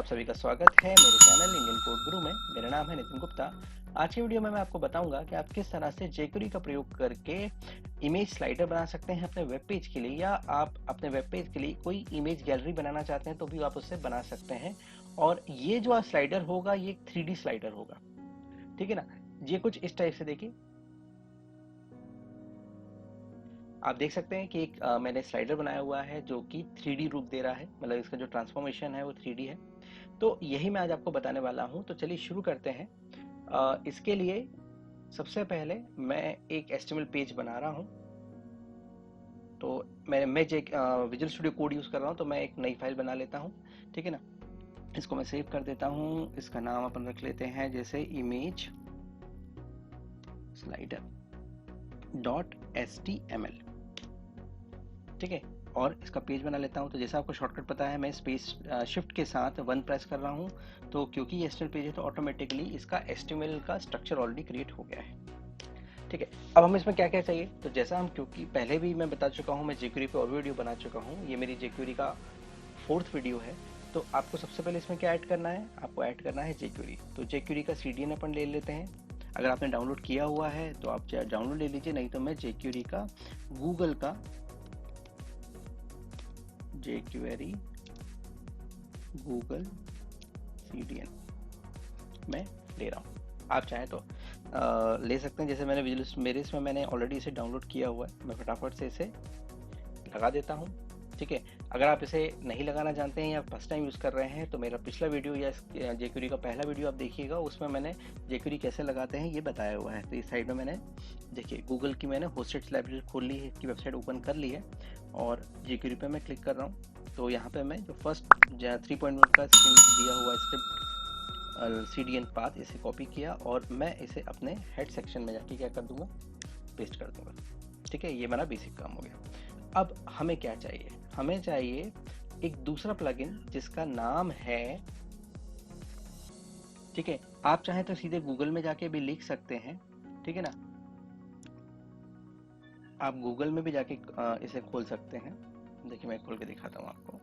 आप सभी का स्वागत है मेरे चैनल इंडियन कोड गुरु में। मेरा नाम है नितिन गुप्ता। आज की वीडियो में मैं आपको बताऊंगा कि आप किस तरह से jQuery का प्रयोग करके इमेज स्लाइडर बना सकते हैं अपने वेब पेज के लिए, या आप अपने वेब पेज के लिए कोई इमेज गैलरी बनाना चाहते हैं तो भी आप उससे बना सकते हैं। और ये जो स्लाइडर होगा ये एक 3D स्लाइडर होगा, ठीक है ना। ये कुछ इस टाइप से देखिए, आप देख सकते हैं कि एक मैंने स्लाइडर बनाया हुआ है जो कि 3D रूप दे रहा है, मतलब इसका जो ट्रांसफॉर्मेशन है वो 3D है। तो यही मैं आज आपको बताने वाला हूं। तो चलिए शुरू करते हैं। इसके लिए सबसे पहले मैं एक HTML पेज बना रहा हूं। तो मैं विजुअल स्टूडियो कोड यूज कर रहा हूं, तो मैं एक नई फाइल बना लेता हूं, ठीक है ना। इसको मैं सेव कर देता हूं। इसका नाम अपन रख लेते हैं जैसे इमेज स्लाइडर .html, ठीक है। और इसका पेज बना लेता हूं। तो जैसा आपको शॉर्टकट पता है, मैं स्पेस शिफ्ट के साथ 1 प्रेस कर रहा हूं। तो क्योंकि ये HTML पेज है तो ऑटोमेटिकली इसका HTML का स्ट्रक्चर ऑलरेडी क्रिएट हो गया है, ठीक है। अब हमें इसमें क्या क्या चाहिए, तो जैसा हम, क्योंकि पहले भी मैं बता चुका हूं, मैं jQuery पे और वीडियो बना चुका हूं, ये मेरी jQuery का 4th वीडियो है। तो आपको सबसे पहले इसमें क्या ऐड करना है, आपको ऐड करना है jQuery। तो jQuery का CDN अपन ले लेते हैं। अगर आपने डाउनलोड किया हुआ है तो आप चाहे डाउनलोड ले लीजिए, नहीं तो मैं jQuery का गूगल का jQuery गूगल CDN मैं ले रहा हूँ। आप चाहें तो ले सकते हैं। जैसे मेरे इसमें मैंने ऑलरेडी इसे डाउनलोड किया हुआ है, मैं फटाफट से इसे लगा देता हूँ, ठीक है। अगर आप इसे नहीं लगाना जानते हैं या फर्स्ट टाइम यूज़ कर रहे हैं तो मेरा पिछला वीडियो या jQuery का पहला वीडियो आप देखिएगा, उसमें मैंने jQuery कैसे लगाते हैं ये बताया हुआ है। तो इस साइड में मैंने देखिए गूगल की मैंने होस्टेड लाइब्रेरी खोल ली है, इसकी वेबसाइट ओपन कर ली है और jQuery पे मैं क्लिक कर रहा हूँ। तो यहाँ पे मैं जो फर्स्ट 3.1 का दिया हुआ स्क्रिप्ट CDN पाथ इसे कॉपी किया और मैं इसे अपने हेड सेक्शन में जाके क्या कर दूंगा, पेस्ट कर दूंगा, ठीक है। ये मेरा बेसिक काम हो गया। अब हमें क्या चाहिए, हमें चाहिए एक दूसरा प्लगइन जिसका नाम है, ठीक है। आप चाहें तो सीधे गूगल में जाके भी लिख सकते हैं, ठीक है ना। आप गूगल में भी जाके इसे खोल सकते हैं। देखिए मैं खोल के दिखाता हूँ आपको।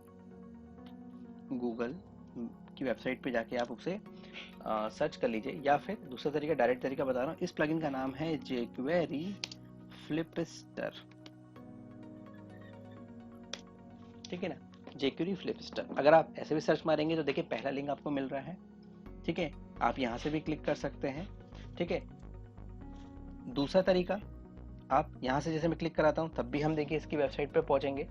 गूगल की वेबसाइट पे जाके आप उसे सर्च कर लीजिए, या फिर दूसरा तरीका, डायरेक्ट तरीका बता रहा हूँ। इस प्लगइन का नाम है jQuery Flipster, ठीक है ना, jQuery Flipster। अगर आप ऐसे भी सर्च मारेंगे तो देखिए पहला लिंक आपको मिल रहा है, ठीक है। आप यहाँ से भी क्लिक कर सकते हैं, ठीक है। दूसरा तरीका, आप यहाँ से जैसे मैं क्लिक कराता हूँ तब भी हम देखिए इसकी वेबसाइट पे पहुँचेंगे।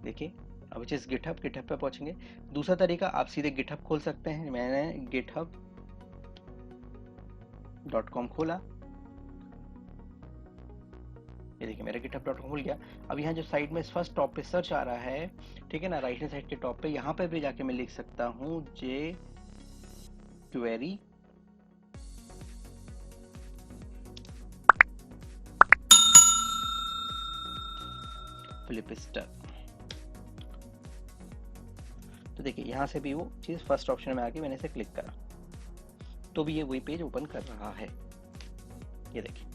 देखिए अब इस गिटहब पे पहुँचेंगे। दूसरा तरीका, आप सीधे गिटहब खोल सकते हैं। मैंने github.com खोला, ये देखिए मेरा github.com खुल गया। अब यहाँ जो साइड में फर्स्ट टॉप पे सर्च आ रहा है, ठीक है ना, राइट हैंड साइड के टॉप पे, यहाँ पे भी जाके मैं लिख सकता हूँ jQuery Flipster। तो देखिए यहाँ से भी वो चीज़ फर्स्ट ऑप्शन में आके मैंने इसे क्लिक करा तो भी ये वही पेज ओपन कर रहा है, ये देखिए।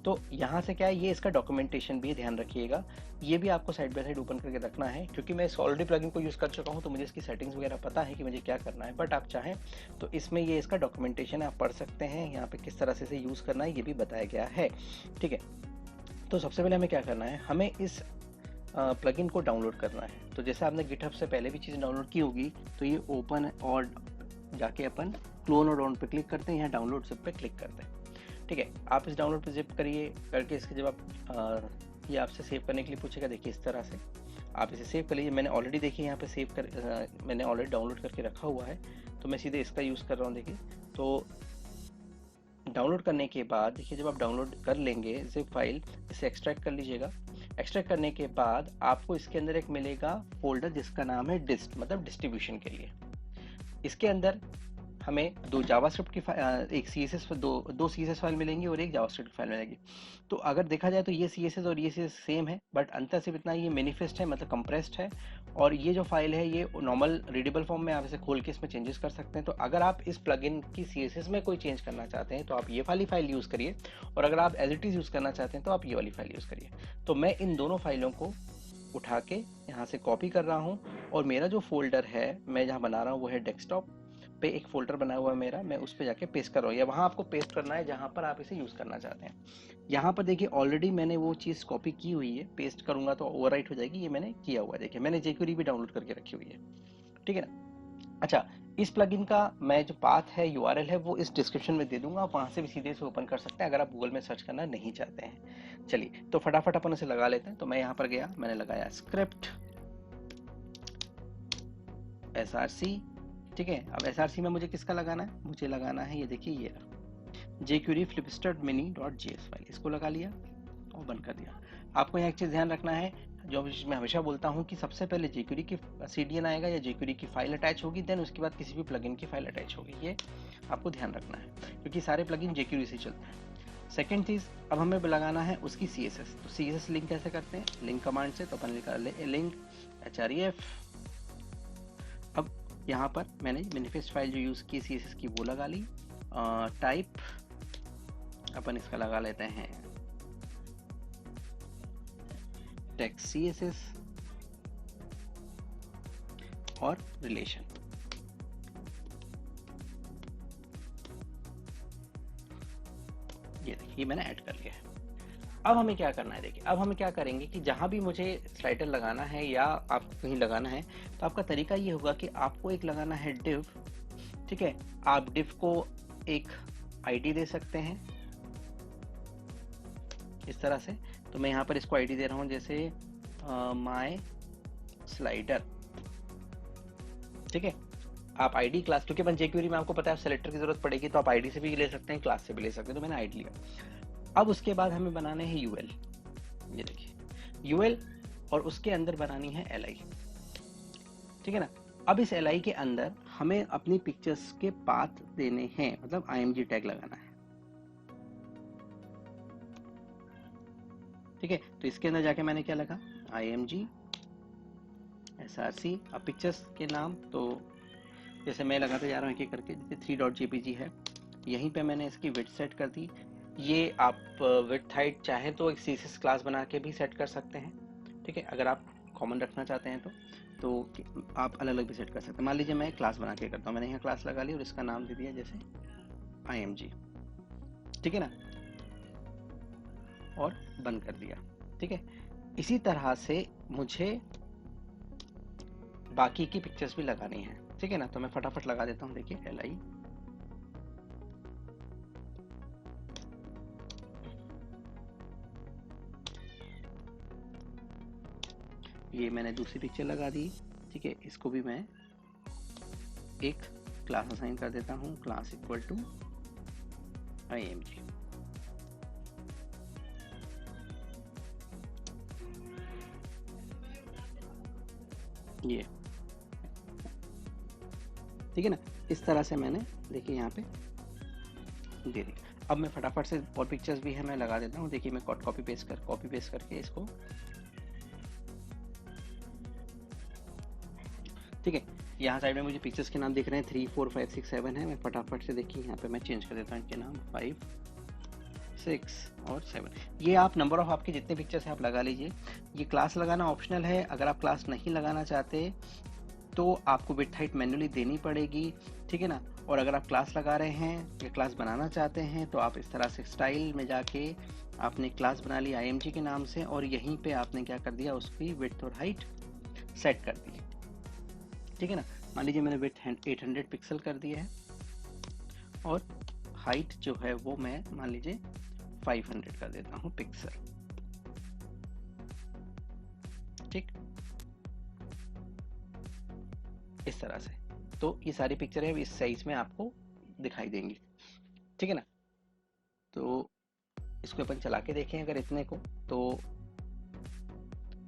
तो यहाँ से क्या है, ये इसका डॉक्यूमेंटेशन भी ध्यान रखिएगा, ये भी आपको साइड बाय साइड ओपन करके रखना है, क्योंकि मैं इस ऑलरेडी प्लगइन को यूज़ कर चुका हूँ तो मुझे इसकी सेटिंग्स वगैरह पता है कि मुझे क्या करना है। बट आप चाहें तो इसमें ये इसका डॉक्यूमेंटेशन आप पढ़ सकते हैं, यहाँ पे किस तरह से इसे यूज़ करना है ये भी बताया गया है, ठीक है। तो सबसे पहले हमें क्या करना है, हमें इस प्लगइन को डाउनलोड करना है। तो जैसे आपने गिटहब से पहले भी चीज़ डाउनलोड की होगी, तो ये ओपन और जाके अपन क्लोन और डाउन पे क्लिक करते हैं, यहाँ डाउनलोड जिप पे क्लिक करते हैं, ठीक है। आप इस डाउनलोड पे जिप करिए, करके इसके जब आप ये आपसे सेव करने के लिए पूछेगा, देखिए इस तरह से आप इसे सेव कर लीजिए। मैंने ऑलरेडी देखिए यहाँ पे सेव कर मैंने ऑलरेडी डाउनलोड करके रखा हुआ है, तो मैं सीधे इसका यूज़ कर रहा हूँ। देखिए तो डाउनलोड करने के बाद देखिए जब आप डाउनलोड कर लेंगे जिप फाइल, इसे एक्सट्रैक्ट कर लीजिएगा। एक्सट्रैक्ट करने के बाद आपको इसके अंदर एक मिलेगा फोल्डर जिसका नाम है डिस्ट, मतलब डिस्ट्रीब्यूशन के लिए। इसके अंदर हमें दो जावास्क्रिप्ट की एक CSS दो CSS फाइल मिलेंगी और एक जावास्क्रिप्ट फाइल मिलेगी। तो अगर देखा जाए तो ये CSS और ये CSS सेम है, बट अंतर सिर्फ इतना, ये मैनिफेस्ट है, मतलब कंप्रेस्ड है, और ये जो फाइल है ये नॉर्मल रीडेबल फॉर्म में, आप इसे खोल के इसमें चेंजेस कर सकते हैं। तो अगर आप इस प्लगइन की CSS में कोई चेंज करना चाहते हैं तो आप ये वाली फाइल यूज़ करिए, और अगर आप एज इट इज़ यूज़ करना चाहते हैं तो आप ये वाली फाइल यूज़ करिए। तो मैं इन दोनों फाइलों को उठा के यहाँ से कॉपी कर रहा हूँ, और मेरा जो फोल्डर है मैं जहाँ बना रहा हूँ वो है डेस्कटॉप पे, एक फोल्डर बना हुआ है मेरा, मैं उस पर जाके पेस्ट कर रहा हूँ, या वहाँ आपको पेस्ट करना है जहाँ पर आप इसे यूज़ करना चाहते हैं। यहाँ पर देखिए ऑलरेडी मैंने वो चीज़ कॉपी की हुई है, पेस्ट करूँगा तो ओवरराइट हो जाएगी, ये मैंने किया हुआ है, देखिए मैंने jQuery भी डाउनलोड करके रखी हुई है, ठीक है ना। अच्छा, इस प्लगइन का मैं जो पाथ है, यूआरएल है, वो इस डिस्क्रिप्शन में दे दूंगा, आप वहाँ से भी सीधे से ओपन कर सकते हैं अगर आप गूगल में सर्च करना नहीं चाहते हैं। चलिए तो फटाफट अपन उसे लगा लेते हैं। तो मैं यहाँ पर गया, मैंने लगाया स्क्रिप्ट src, ठीक है। अब src में मुझे किसका लगाना है, मुझे लगाना है ये देखिए ये jQuery flipstart mini.js फाइल, इसको लगा लिया और बंद कर दिया। आपको यहाँ एक चीज़ ध्यान रखना है, जो मैं हमेशा बोलता हूँ कि सबसे पहले jQuery की CDN आएगा या jQuery की फाइल अटैच होगी, देन उसके बाद किसी भी प्लगइन की फाइल अटैच होगी, ये आपको ध्यान रखना है क्योंकि सारे प्लगइन jQuery से चलते हैं। सेकेंड चीज़, अब हमें लगाना है उसकी CSS। तो CSS लिंक कैसे करते हैं, लिंक कमांड से। तो अपन लिखा लिंक href। अब यहाँ पर मैंने मैनिफेस्ट फाइल जो यूज़ की CSS की वो लगा ली। टाइप अपन इसका लगा लेते हैं टेक्स्ट CSS, और रिलेशन। ये देखिए मैंने ऐड कर लिया है। अब हमें क्या करना है, देखिए अब हमें क्या करेंगे कि जहां भी मुझे स्लाइडर लगाना है या आपको कहीं लगाना है, तो आपका तरीका ये होगा कि आपको एक लगाना है div, ठीक है। आप div को एक ID दे सकते हैं इस तरह से। तो मैं यहाँ पर इसको ID दे रहा हूँ जैसे माय स्लाइडर, ठीक है। आप ID क्लास, क्योंकि अपन jQuery में आपको पता है सेलेक्टर की जरूरत पड़ेगी, तो आप ID से भी ले सकते हैं, क्लास से भी ले सकते हैं, तो मैंने ID लिया। अब उसके बाद हमें बनाने हैं UL, ये देखिए UL, और उसके अंदर बनानी है LI, ठीक है ना। अब इस LI के अंदर हमें अपनी पिक्चर्स के पाथ देने हैं, मतलब IMG टैग लगाना है, ठीक है। तो इसके अंदर जाके मैंने क्या लगा, IMG src। अब पिक्चर्स के नाम तो जैसे मैं लगाते जा रहा हूँ एक एक करके, जैसे 3.jpg है, यहीं पे मैंने इसकी विड्थ सेट कर दी। ये आप विड्थ हाइट चाहे तो एक CSS क्लास बना के भी सेट कर सकते हैं, ठीक है। अगर आप कॉमन रखना चाहते हैं तो आप अलग अलग भी सेट कर सकते हैं। मान लीजिए मैं क्लास बना के करता हूँ, मैंने यहाँ क्लास लगा ली और इसका नाम दे दिया जैसे IMG, ठीक है ना, और बंद कर दिया, ठीक है। इसी तरह से मुझे बाकी की पिक्चर्स भी लगानी है, ठीक है ना। तो मैं फटाफट लगा देता हूँ, देखिए LI, ये मैंने दूसरी पिक्चर लगा दी, ठीक है। इसको भी मैं एक क्लास असाइन कर देता हूँ, क्लास इक्वल टू IMG, ये ठीक है ना। इस तरह से मैंने देखिए यहाँ पे दे दी। अब मैं फटाफट से, और पिक्चर्स भी है मैं लगा देता हूँ, देखिए मैं कॉपी पेस्ट करके इसको, ठीक है। यहाँ साइड में मुझे पिक्चर्स के नाम दिख रहे हैं, 3 4 5 6 7 है। मैं फटाफट से देखिए यहाँ पे मैं चेंज कर देता हूँ इनके नाम, 5 6 और 7। ये आप नंबर ऑफ आपके जितने पिक्चर्स हैं आप लगा लीजिए। ये क्लास लगाना ऑप्शनल है, अगर आप क्लास नहीं लगाना चाहते तो आपको विड्थ हाइट मैन्युअली देनी पड़ेगी, ठीक है ना। और अगर आप क्लास लगा रहे हैं या क्लास बनाना चाहते हैं तो आप इस तरह से स्टाइल में जाके आपने क्लास बना ली IMG के नाम से, और यहीं पे आपने क्या कर दिया, उसकी विड्थ और हाइट सेट कर दी, ठीक है ना। मान लीजिए मैंने विड्थ 800 पिक्सल कर दिया है, और हाइट जो है वो मैं मान लीजिए 500 कर देता हूँ पिक्सल, ठीक, इस तरह से। तो ये सारी पिक्चर है इस साइज में आपको दिखाई देंगी, ठीक है ना। तो इसको अपन चला के देखें अगर इतने को, तो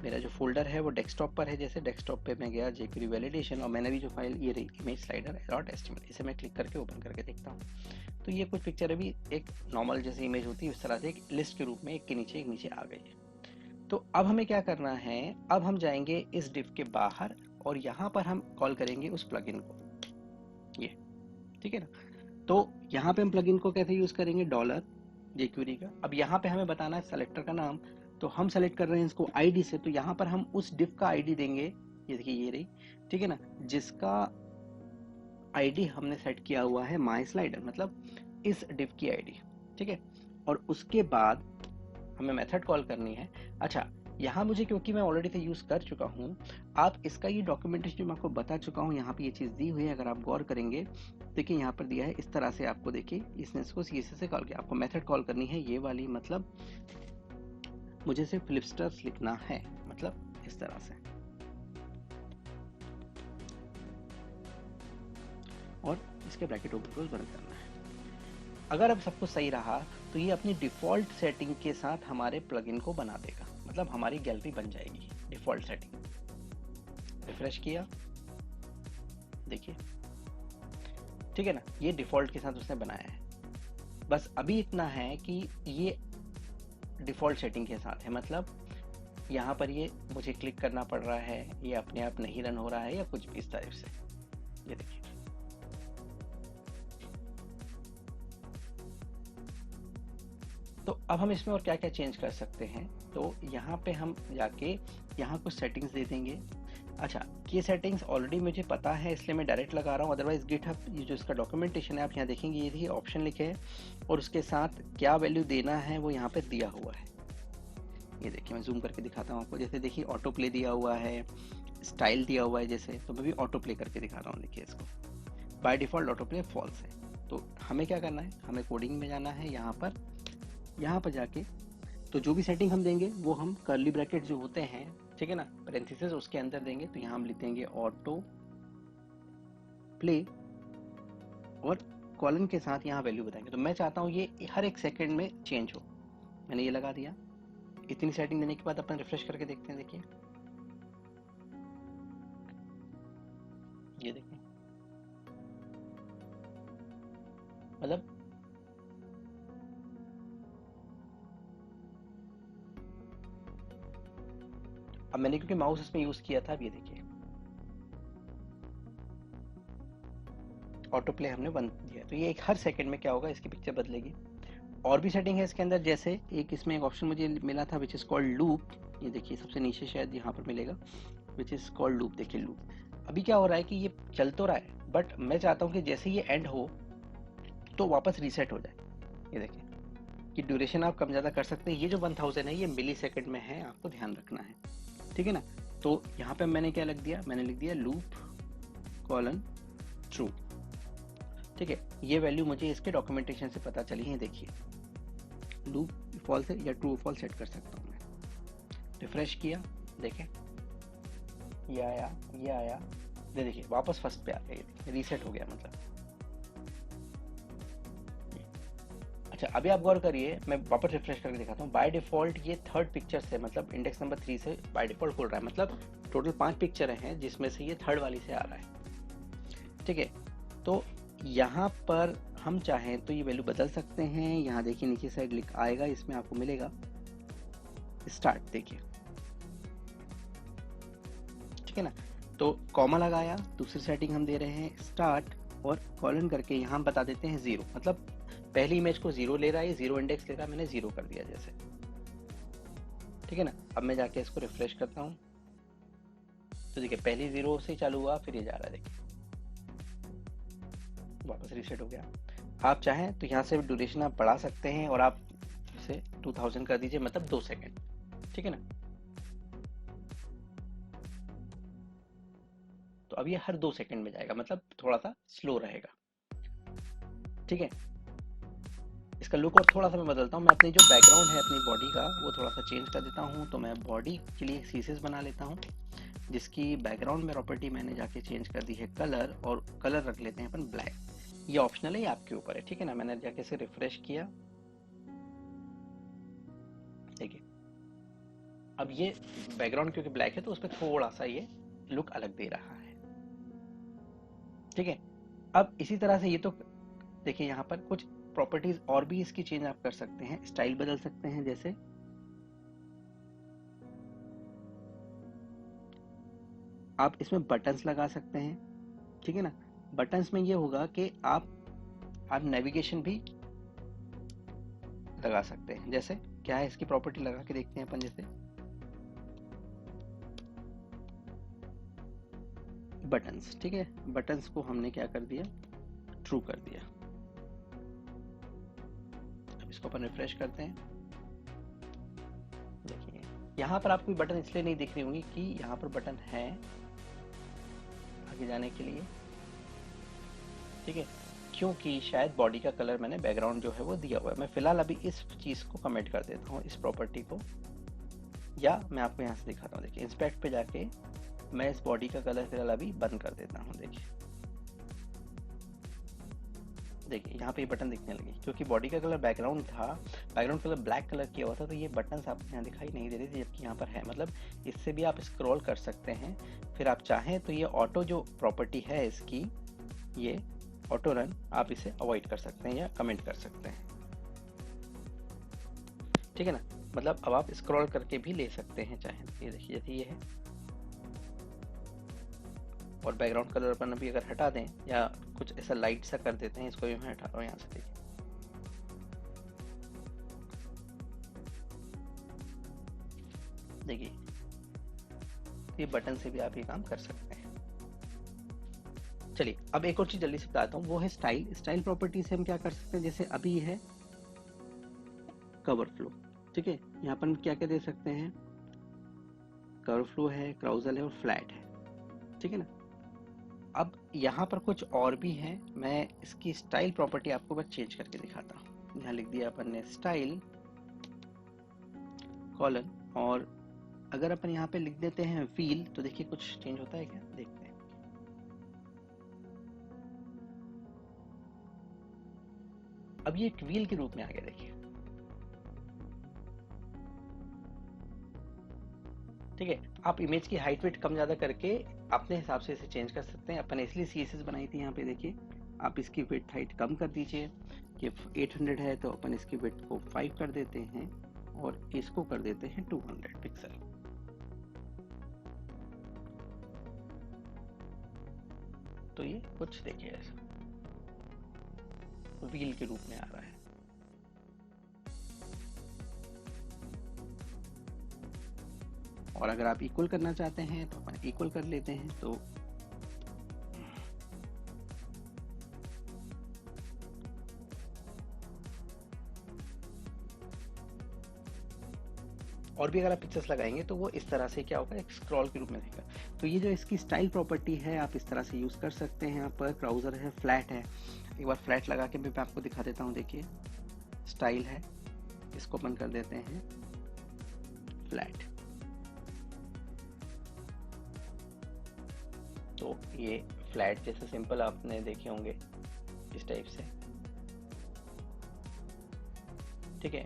मेरा जो फोल्डर है वो डेस्कटॉप पर है, जैसे डेस्कटॉप पे मैं गया jQuery वैलिडेशन, और मैंने भी जो फाइल ये रही इमेज स्लाइडर .html, इसे मैं क्लिक करके ओपन करके देखता हूँ। तो ये कुछ पिक्चर अभी एक नॉर्मल जैसे इमेज होती है उस तरह से एक लिस्ट के रूप में एक के नीचे आ गई है। तो अब हमें क्या करना है, अब हम जाएंगे इस डिव के बाहर और यहाँ पर हम कॉल करेंगे उस प्लगइन को, ये ठीक है ना। तो यहाँ पे हम प्लगइन को कैसे यूज करेंगे, $jQuery का। अब यहाँ पे हमें बताना है सेलेक्टर का नाम, तो हम सेलेक्ट कर रहे हैं इसको आईडी से, तो यहाँ पर हम उस डिव का आईडी देंगे, ये देखिए ये रही, ठीक है ना, जिसका आईडी हमने सेट किया हुआ है माई स्लाइडर, मतलब इस डिव की आईडी, ठीक है। और उसके बाद हमें मेथड कॉल करनी है। अच्छा, यहाँ मुझे, क्योंकि मैं ऑलरेडी से यूज कर चुका हूँ, आप इसका ये डॉक्यूमेंटेशन जो मैं आपको बता चुका हूँ, यहाँ पे ये चीज दी हुई है, अगर आप गौर करेंगे देखिए यहाँ पर दिया है इस तरह से, आपको देखिए इसने इसको CSS से कॉल किया, आपको मेथड कॉल करनी है ये वाली, मतलब मुझे सिर्फ फ्लिपस्टर्स लिखना है, मतलब इस तरह से, और इसके ब्रैकेट ओपन क्लोज बंद करना है। अगर अब सब कुछ सही रहा तो ये अपनी डिफॉल्ट सेटिंग के साथ हमारे प्लगइन को बना देगा, मतलब हमारी गैलरी बन जाएगी डिफॉल्ट सेटिंग। रिफ्रेश किया, देखिए ठीक है ना, ये डिफॉल्ट के साथ उसने बनाया है। बस अभी इतना है कि ये डिफॉल्ट सेटिंग के साथ है, मतलब यहाँ पर ये मुझे क्लिक करना पड़ रहा है, ये अपने आप नहीं रन हो रहा है या कुछ भी इस टाइप से, ये देखिए। तो अब हम इसमें और क्या क्या चेंज कर सकते हैं, तो यहाँ पे हम जाके यहाँ कुछ सेटिंग्स दे देंगे। अच्छा, ये सेटिंग्स ऑलरेडी मुझे पता है इसलिए मैं डायरेक्ट लगा रहा हूँ, अदरवाइज गिटहब ये जो इसका डॉक्यूमेंटेशन है आप यहाँ देखेंगे, ये देखिए ऑप्शन लिखे हैं और उसके साथ क्या वैल्यू देना है वो यहाँ पे दिया हुआ है। ये देखिए मैं जूम करके दिखाता हूँ आपको, जैसे देखिए ऑटो प्ले दिया हुआ है, स्टाइल दिया हुआ है जैसे, तो मैं भी ऑटो प्ले करके दिखा रहा हूँ। देखिए इसको by default auto play false है, तो हमें क्या करना है, हमें कोडिंग में जाना है, यहाँ पर जाके तो जो भी सेटिंग हम देंगे वो हम कर्ली ब्रैकेट जो होते हैं, ठीक है ना, पैरेंथेसिस उसके अंदर देंगे। तो यहाँ हम लिख देंगे ऑटो प्ले और कॉलन के साथ यहाँ वैल्यू बताएंगे। तो मैं चाहता हूँ ये हर एक सेकंड में चेंज हो, मैंने ये लगा दिया। इतनी सेटिंग देने के बाद अपन रिफ्रेश करके देखते हैं, देखिए ये देखिए, मतलब अब मैंने क्योंकि माउस इसमें यूज किया था, अब ये देखिए ऑटो प्ले हमने बंद किया, तो ये एक हर सेकंड में क्या होगा, इसकी पिक्चर बदलेगी। और भी सेटिंग है इसके अंदर, जैसे एक इसमें एक ऑप्शन मुझे मिला था विच इज कॉल्ड लूप, ये देखिए सबसे नीचे शायद यहाँ पर मिलेगा, विच इज कॉल्ड लूप। देखिए लूप अभी क्या हो रहा है कि ये चल तो रहा है, बट मैं चाहता हूँ कि जैसे ये एंड हो तो वापस रीसेट हो जाए। ये देखिए कि ड्यूरेशन आप कम ज़्यादा कर सकते हैं। ये जो 1000 है ये मिली सेकेंड में है, आपको ध्यान रखना है, ठीक है ना। तो यहाँ पे मैंने क्या लिख दिया, मैंने लिख दिया लूप कॉलन ट्रू, ठीक है। ये वैल्यू मुझे इसके डॉक्यूमेंटेशन से पता चली है, देखिए लूप फॉल्स है या ट्रू फॉल्स सेट कर सकता हूँ मैं। रिफ्रेश किया, देखें ये आया, ये आया, ये देखिए वापस फर्स्ट पे आ गया, रीसेट हो गया मतलब। अच्छा अभी आप गौर करिए, मैं वापस रिफ्रेश करके दिखाता हूँ। बाय डिफॉल्ट ये थर्ड पिक्चर से, मतलब इंडेक्स नंबर 3 से बाय डिफॉल्ट खुल रहा है, मतलब टोटल 5 पिक्चर हैं जिसमें से ये थर्ड वाली से आ रहा है, ठीक है। तो यहाँ पर हम चाहें तो ये वैल्यू बदल सकते हैं। यहाँ देखिए नीचे साइड लिख आएगा, इसमें आपको मिलेगा स्टार्ट, देखिए ठीक है ना। तो कॉमा लगाया, दूसरी सेटिंग हम दे रहे हैं स्टार्ट और कॉलन करके यहाँ हम बता देते हैं 0, मतलब पहली इमेज को 0 ले रहा है, 0 इंडेक्स ले रहा है, मैंने 0 कर दिया जैसे, ठीक है ना। अब मैं जाके इसको रिफ्रेश करता हूँ तो देखिए पहली 0 से चालू हुआ, फिर ये जा रहा है, देखिए वापस रीसेट हो गया। आप चाहें तो यहाँ से ड्यूरेशन आप बढ़ा सकते हैं और आप इसे 2000 कर दीजिए, मतलब 2 सेकेंड, ठीक है ना। तो अब ये हर 2 सेकेंड में जाएगा, मतलब थोड़ा सा स्लो रहेगा, ठीक है। इसका लुक और थोड़ा सा मैं बदलता हूँ, मैं अपनी जो बैकग्राउंड है अपनी बॉडी का वो थोड़ा सा चेंज कर देता हूँ। तो मैं बॉडी के लिए सीसेस बना लेता हूँ, जिसकी बैकग्राउंड में प्रॉपर्टी मैंने जाके चेंज कर दी है कलर, और कलर रख लेते हैं अपन ब्लैक। ये ऑप्शनल है, ये आपके ऊपर है, ठीक है ना। मैंने जाके इसे रिफ्रेश किया, देखिए अब ये बैकग्राउंड क्योंकि ब्लैक है तो उस पर थोड़ा सा ये लुक अलग दे रहा है, ठीक है। अब इसी तरह से ये तो देखिए यहाँ पर कुछ प्रॉपर्टीज और भी इसकी चेंज आप कर सकते हैं, स्टाइल बदल सकते हैं, जैसे आप इसमें बटन्स लगा सकते हैं, ठीक है ना। बटन्स में ये होगा कि आप नेविगेशन भी लगा सकते हैं, जैसे क्या है इसकी प्रॉपर्टी लगा के देखते हैं अपन। जैसे बटन्स, ठीक है, बटन्स को हमने क्या कर दिया, ट्रू कर दिया। अब इसको अपन रिफ्रेश करते हैं। देखिए यहाँ पर आपको बटन इसलिए नहीं दिख रही होंगी कि यहाँ पर बटन है आगे जाने के लिए, ठीक है, क्योंकि शायद बॉडी का कलर मैंने बैकग्राउंड जो है वो दिया हुआ है। मैं फिलहाल अभी इस चीज़ को कमेंट कर देता हूँ, इस प्रॉपर्टी को, या मैं आपको यहाँ से दिखाता हूँ। देखिए इंस्पेक्ट पे जाके मैं इस बॉडी का कलर फिलहाल अभी बंद कर देता हूँ। देखिए यहाँ पे ये बटन दिखने लगे, क्योंकि बॉडी का कलर बैकग्राउंड था, बैकग्राउंड कलर ब्लैक कलर किया हुआ था, तो ये बटन्स आपको यहाँ दिखाई नहीं दे रही थी, जबकि यहाँ पर है। मतलब इससे भी आप स्क्रॉल कर सकते हैं। फिर आप चाहें तो ये ऑटो जो प्रॉपर्टी है इसकी, ये ऑटो रन, आप इसे अवॉइड कर सकते हैं या कमेंट कर सकते हैं, ठीक है ना। मतलब अब आप स्क्रॉल करके भी ले सकते हैं चाहें। ये देखिए जैसे ये है, और बैकग्राउंड कलर अपन अभी अगर हटा दें या कुछ ऐसा लाइट सा कर देते हैं, इसको भी मैं हटा रहा हूँ यहाँ से। देखिए ये बटन से भी आप ये काम कर सकते हैं। चलिए अब एक और चीज जल्दी से बताता हूँ, वो है स्टाइल। स्टाइल प्रॉपर्टी से हम क्या कर सकते हैं, जैसे अभी ये है कवर फ्लो, ठीक है, यहाँ पर हम क्या क्या दे सकते हैं, कवर फ्लो है, क्राउजल है और फ्लैट है, ठीक है ना। अब यहाँ पर कुछ और भी है, मैं इसकी स्टाइल प्रॉपर्टी आपको बस चेंज करके दिखाता हूँ। यहाँ लिख दिया अपन ने स्टाइल कॉलन, और अगर अपन यहाँ पे लिख देते हैं व्हील, तो देखिए कुछ चेंज होता है क्या, देखते हैं। अब ये एक व्हील के रूप में आ गया, देखिए, ठीक है। आप इमेज की हाइट वेट कम ज्यादा करके अपने हिसाब से इसे चेंज कर सकते हैं। अपन इसलिए CSS बनाई थी। यहाँ पे देखिए आप इसकी विड्थ हाइट कम कर दीजिए, कि 800 है तो अपन इसकी विड्थ को 5 कर देते हैं और इसको कर देते हैं 200 पिक्सल। तो ये कुछ देखिए ऐसा व्हील के रूप में आ रहा है। और अगर आप इक्वल करना चाहते हैं तो अपन इक्वल कर लेते हैं। तो और भी अगर आप पिक्चर्स लगाएंगे तो वो इस तरह से क्या होगा, एक स्क्रॉल के रूप में रहेगा। तो ये जो इसकी स्टाइल प्रॉपर्टी है आप इस तरह से यूज कर सकते हैं। यहाँ पर क्राउजर है, फ्लैट है, एक बार फ्लैट लगा के भी मैं आपको दिखा देता हूँ। देखिए स्टाइल है, इसको अपन कर देते हैं फ्लैट। तो ये फ्लैट जैसे सिंपल आपने देखे होंगे इस टाइप से, ठीक है।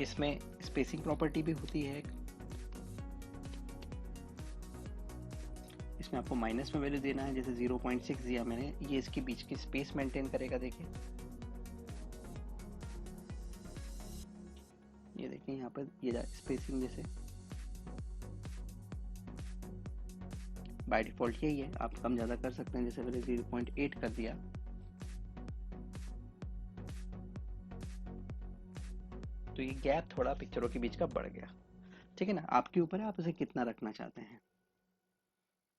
इसमें स्पेसिंग प्रॉपर्टी भी होती है। इसमें आपको माइनस में वैल्यू देना है, जैसे 0.6 दिया मैंने, ये इसके बीच की स्पेस मेंटेन करेगा। देखिए ये देखिए यहाँ पर ये स्पेसिंग जैसे बाय डिफॉल्ट यही है, आप कम ज़्यादा कर सकते हैं। जैसे मैंने 0.8 कर दिया, तो ये गैप थोड़ा पिक्चरों के बीच का बढ़ गया, ठीक है ना। आपके ऊपर है आप उसे कितना रखना चाहते हैं।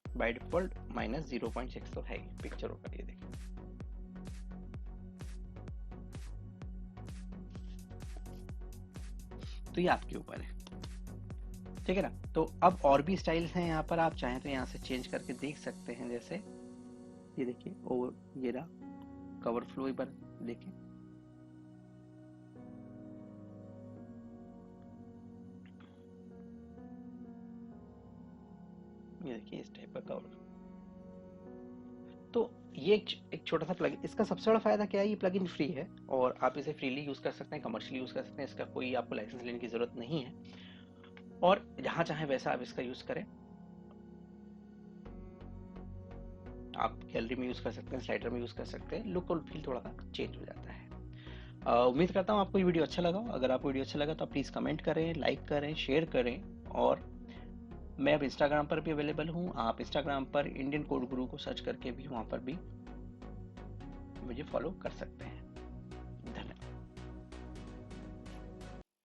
बाय डिफॉल्ट -0.6 तो है पिक्चरों का। ये देखिए तो ये आपके ऊपर है, ठीक है ना। तो अब और भी स्टाइल्स हैं यहाँ पर, आप चाहें तो यहाँ से चेंज करके देख सकते हैं। जैसे ये देखिए ओवर, ये रहा कवर फ्लो, एक बार देखिए, ये देखिए इस टाइप का कवर। तो ये एक छोटा सा प्लगइन, इसका सबसे बड़ा फायदा क्या है, ये प्लगइन फ्री है और आप इसे फ्रीली यूज कर सकते हैं, कमर्शियली यूज कर सकते हैं। इसका कोई आपको लाइसेंस लेने की जरूरत नहीं है, और जहां चाहे वैसा आप इसका यूज करें। आप गैलरी में यूज कर सकते हैं, स्लाइडर में यूज कर सकते हैं, लुक और फील थोड़ा सा चेंज हो जाता है। उम्मीद करता हूँ आपको ये वीडियो अच्छा लगा। अगर आपको वीडियो अच्छा लगा तो प्लीज कमेंट करें, लाइक करें, शेयर करें। और मैं अब इंस्टाग्राम पर भी अवेलेबल हूँ, आप इंस्टाग्राम पर इंडियन कोड गुरु को सर्च करके भी वहाँ पर भी मुझे फॉलो कर सकते हैं।